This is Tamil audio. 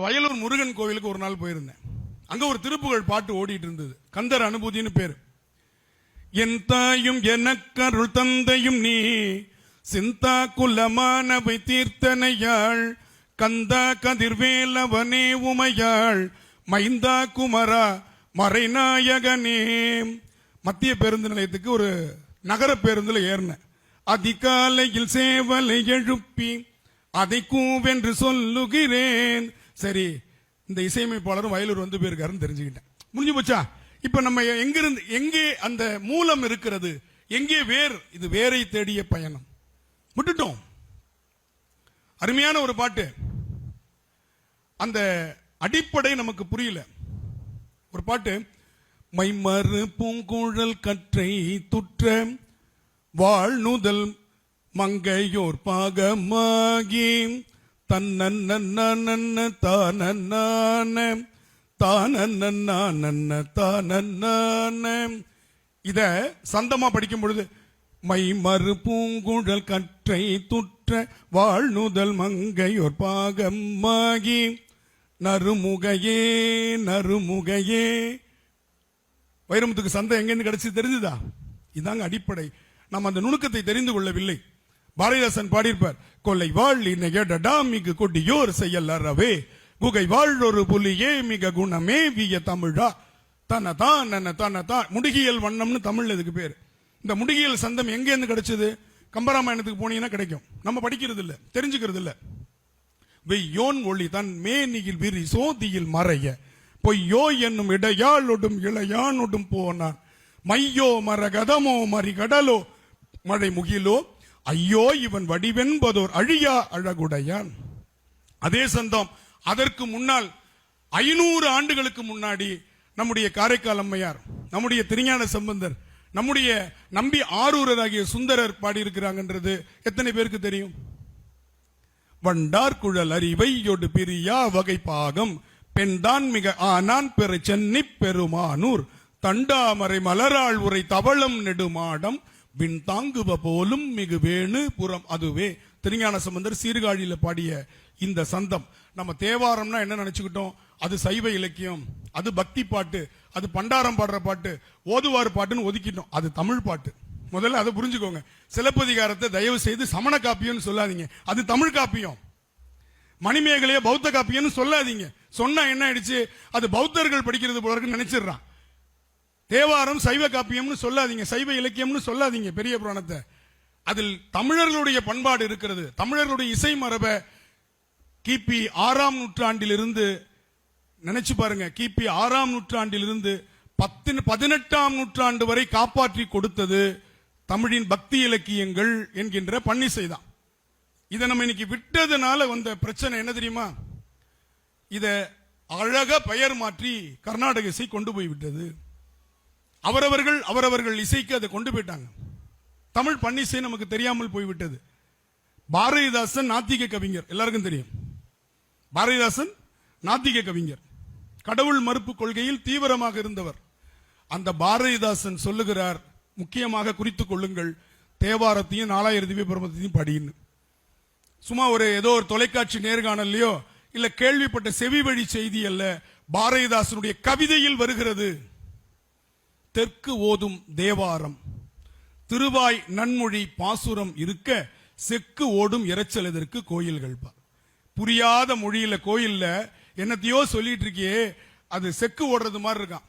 வயலூர் முருகன் கோவிலுக்கு ஒரு நாள் போயிருந்தேன். அங்க ஒரு திருப்புகழ் பாட்டு ஓடிட்டு இருந்தது. கந்தர் அனுபூதினு பேரு. என் தாயும் எனக்கருள் தந்தையும் நீ, சிந்தா குலமானவை தீர்த்தனையாள், கந்தா கதிர்வேலவனே உமையாள், மைந்தா குமரா மறைநாயகனே. மத்திய பேருந்து நிலையத்துக்கு ஒரு நகர பேருந்துல ஏறினேன். அதிகாலையில் சேவலை எழுப்பி அதை கூவென்று சொல்லுகிறேன். சரி, இந்த இசையமைப்பாளரும் வயலூர் வந்து போயிருக்காருன்னு தெரிஞ்சுக்கிட்டேன். முடிஞ்சு போச்சா? இப்ப நம்ம எங்கிருந்து எங்கே அந்த மூலம் இருக்கிறது, எங்கே வேர்? இது வேரை தேடிய பயணம். விட்டுட்டோம். அருமையான ஒரு பாட்டு. அந்த அடிப்படை நமக்கு புரியல. ஒரு பாட்டு, மைமறு பூங்குழல் கற்றை துற்ற வாழ்நுதல் மங்கையோர் பாகமாகி தன்னன்ன தானன்ன தானன்ன தானன்ன. இத சந்தமா படிக்கும் பொழுது, மை மறு பூங்குழல் கற்றை துற்ற வாழ்நுதல் மங்கையோர் பாகமாகி நறுமுகையே நறுமுகையே. வைரமுத்துக்கு சந்தம் எங்க இருந்து கிடைச்சு தெரிஞ்சுதா? இதாங்க அடிப்படை. நாம் அந்த நுணுக்கத்தை தெரிந்து கொள்ளவில்லை. பாரதிதாசன் பாடியிருப்பார், கொல்லை வாழ் இன்னையடா மிகு கொடியோர் செயல் அறவே, குகை வாழ் ஒரு புலியே மிக குணமே விய தமிழா தனதான் தனதான். முடிகியல் வண்ணம்னு தமிழ் இதுக்கு பேர். இந்த முடிகியல் சந்தம் எங்க இருந்து கிடைச்சது? கம்பராமாயணத்துக்கு போனீங்கன்னா கிடைக்கும். நம்ம படிக்கிறது இல்ல, தெரிஞ்சுக்கிறது இல்ல. வெய்யோன் ஒளி தன் மேனியில் விரி சோதியில் மறைய, பொய்யோ என்னும் இடையாளொடும் இளையானொடும் போனான், மையோ மரகதமோ மறி கடலோ மழை முகிலோ, ஐயோ இவன் வடிவென்பதோர் அழியா அழகுடையான். அதே சந்தம் அதற்கு முன்னால் 500 ஆண்டுகளுக்கு முன்னாடி நம்முடைய காரைக்கால் அம்மையார், நம்முடைய திருஞான சம்பந்தர், நம்முடைய நம்பி ஆரூரராகிய சுந்தரர் பாடியிருக்கிறாங்கன்றது எத்தனை பேருக்கு தெரியும்? வண்டார் குழல் அறிவையொடு பிரியா வகை பாகம், பெண்தான் மிக ஆனான் பெரு சென்னி பெருமானூர், தண்டாமரை மலராள் உரை தவளம் நெடுமாடம், விண் தாங்குவ போலும் மிகு வேணு புறம் அதுவே. திருஞான சம்பந்தர் சீர்காழியில பாடிய இந்த சந்தம். நம்ம தேவாரம்னா என்ன நினைச்சுக்கிட்டோம்? அது சைவ இலக்கியம், அது பக்தி பாட்டு, அது பண்டாரம் பாடுற பாட்டு, ஓதுவார் பாட்டுன்னு ஒதுக்கிட்டோம். அது தமிழ் பாட்டு. முதல்ல அதை புரிஞ்சுக்கோங்க. சிலப்பதிகாரத்தை தயவு செய்து சமண காப்பியம்னு சொல்லாதீங்க, அது தமிழ் காப்பியம். மணிமேகலைய பௌத்த காப்பியம்னு சொல்லாதீங்க. சொன்னா என்ன ஆயிடுச்சு? அது பௌத்தர்கள் படிக்கிறது போல இருக்குன்னு நினைச்சிடறான். தேவாரம் சைவ காப்பியம்னு சொல்லாதீங்க, சைவ இலக்கியம்னு சொல்லாதீங்க பெரிய புராணத்தை. அதில் தமிழர்களுடைய பண்பாடு இருக்கிறது. தமிழர்களுடைய இசை மரபை கிபி 6ஆம் நூற்றாண்டிலிருந்து நினைச்சு பாருங்க. கிபி 6ஆம் நூற்றாண்டிலிருந்து 18ஆம் நூற்றாண்டு வரை காப்பாற்றி கொடுத்தது தமிழின் பக்தி இலக்கியங்கள் என்கின்ற பன்னிசை தான். இதை நம்ம இன்னைக்கு விட்டதுனால வந்த பிரச்சனை என்ன தெரியுமா? இத அழகா பெயர் மாற்றி கர்நாடக இசை கொண்டு போய் விட்டது. அவரவர்கள் இசைக்கு அதை கொண்டு போயிட்டாங்க. தமிழ் பன்னிசை நமக்கு தெரியாமல் போய்விட்டது. பாரதிதாசன் நாத்திக கவிஞர், எல்லாருக்கும் தெரியும். பாரதிதாசன் நாத்திக கவிஞர், கடவுள் மறுப்பு கொள்கையில் தீவிரமாக இருந்தவர். அந்த பாரதிதாசன் சொல்லுகிறார், முக்கியமாக குறித்துக் கொள்ளுங்கள், தேவாரத்தையும் 4000 திவ்ய பிரபந்தத்தையும் படின்னு. சும்மா ஒரு ஏதோ ஒரு தொலைக்காட்சி நேர்காணல்லையோ இல்ல கேள்விப்பட்ட செவி வழி செய்தி அல்ல, பாரதிதாசனுடைய கவிதையில் வருகிறது. தெற்கு ஓதும் தேவாரம், திருவாய் நன்மொழி பாசுரம் இருக்க, செக்கு ஓடும் இறைச்சல் எதற்கு கோயில்கள். புரியாத மொழியில கோயில்ல என்னத்தையோ சொல்லிட்டு இருக்கியே, அது செக்கு ஓடுறது மாதிரி இருக்கான்.